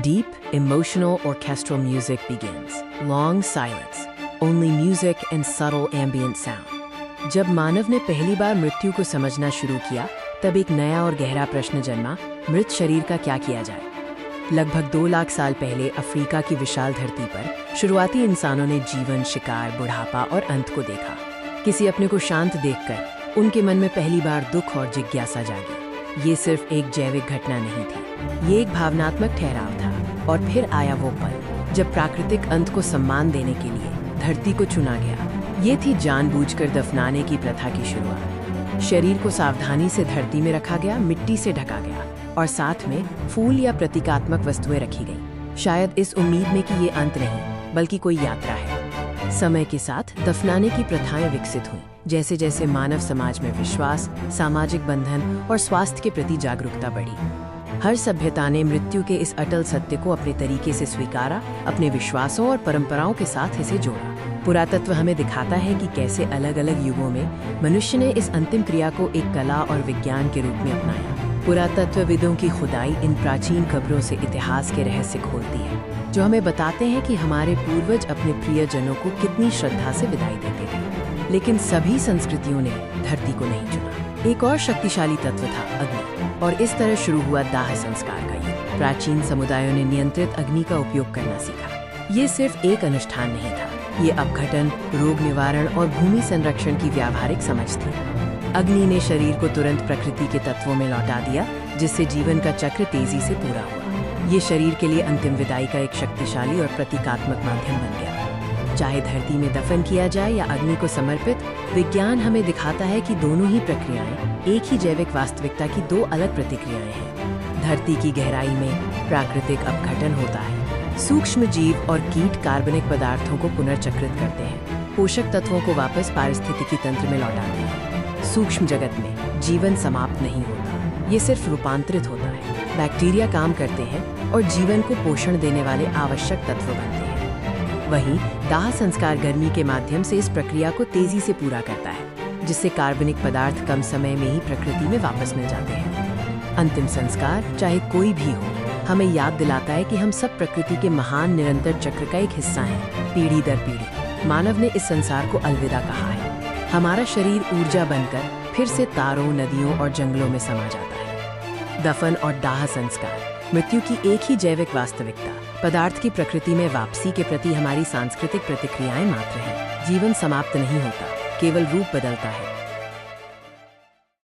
Deep, emotional orchestral music begins. Long silence, only music and subtle ambient sound. जब मानव ने पहली बार मृत्यु को समझना शुरू किया, तब एक नया और गहरा प्रश्न जन्मा, मृत शरीर का क्या किया जाए? लगभग 2 लाख साल पहले अफ्रीका की विशाल धरती पर शुरुआती इंसानों ने जीवन, शिकार, बुढ़ापा और अंत को देखा। किसी अपने को शांत देखकर उनके मन में पहली बार दुख और जिज्ञासा जागी। ये सिर्फ एक जैविक घटना नहीं थी, ये एक भावनात्मक ठहराव था। और फिर आया वो पल जब प्राकृतिक अंत को सम्मान देने के लिए धरती को चुना गया। ये थी जानबूझकर दफनाने की प्रथा की शुरुआत। शरीर को सावधानी से धरती में रखा गया, मिट्टी से ढका गया और साथ में फूल या प्रतीकात्मक वस्तुएं रखी गई, शायद इस उम्मीद में कि ये अंत नहीं बल्कि कोई यात्रा है। समय के साथ दफनाने की प्रथाएं विकसित हुईं, जैसे जैसे मानव समाज में विश्वास, सामाजिक बंधन और स्वास्थ्य के प्रति जागरूकता बढ़ी। हर सभ्यता ने मृत्यु के इस अटल सत्य को अपने तरीके से स्वीकारा, अपने विश्वासों और परंपराओं के साथ इसे जोड़ा। पुरातत्व हमें दिखाता है कि कैसे अलग अलग युगों में मनुष्य ने इस अंतिम क्रिया को एक कला और विज्ञान के रूप में अपनाया। पुरातत्वविदों की खुदाई इन प्राचीन कब्रों से इतिहास के रहस्य खोलती है, जो हमें बताते हैं कि हमारे पूर्वज अपने प्रियजनों को कितनी श्रद्धा से विदाई देते थे। लेकिन सभी संस्कृतियों ने धरती को नहीं चुना। एक और शक्तिशाली तत्व था अग्नि, और इस तरह शुरू हुआ दाह संस्कार का युग। प्राचीन समुदायों ने नियंत्रित अग्नि का उपयोग करना सीखा। ये सिर्फ एक अनुष्ठान नहीं था, ये अपघटन, रोग निवारण और भूमि संरक्षण की व्यावहारिक समझ थी। अग्नि ने शरीर को तुरंत प्रकृति के तत्वों में लौटा दिया, जिससे जीवन का चक्र तेजी से पूरा हुआ। ये शरीर के लिए अंतिम विदाई का एक शक्तिशाली और प्रतीकात्मक माध्यम बन गया। चाहे धरती में दफन किया जाए या अग्नि को समर्पित, विज्ञान हमें दिखाता है कि दोनों ही प्रक्रियाएं एक ही जैविक वास्तविकता की 2 अलग प्रतिक्रियाएं हैं। धरती की गहराई में प्राकृतिक अपघटन होता है। सूक्ष्म जीव और कीट कार्बनिक पदार्थों को पुनर्चक्रित करते हैं, पोषक तत्वों को वापस पारिस्थितिकी तंत्र में लौटाते हैं। सूक्ष्म जगत में जीवन समाप्त नहीं होता, ये सिर्फ रूपांतरित होता है। बैक्टीरिया काम करते हैं और जीवन को पोषण देने वाले आवश्यक तत्व बनते हैं। वहीं दाह संस्कार गर्मी के माध्यम से इस प्रक्रिया को तेजी से पूरा करता है, जिससे कार्बनिक पदार्थ कम समय में ही प्रकृति में वापस मिल जाते हैं। अंतिम संस्कार, चाहे कोई भी हो, हमें याद दिलाता है कि हम सब प्रकृति के महान निरंतर चक्र का एक हिस्सा हैं। पीढ़ी दर पीढ़ी मानव ने इस संसार को अलविदा कहा है। हमारा शरीर ऊर्जा बनकर फिर से तारों, नदियों और जंगलों में समा जाता है। दफन और दाह संस्कार मृत्यु की एक ही जैविक वास्तविकता, पदार्थ की प्रकृति में वापसी के प्रति हमारी सांस्कृतिक प्रतिक्रियाएं मात्र हैं। जीवन समाप्त नहीं होता, केवल रूप बदलता है।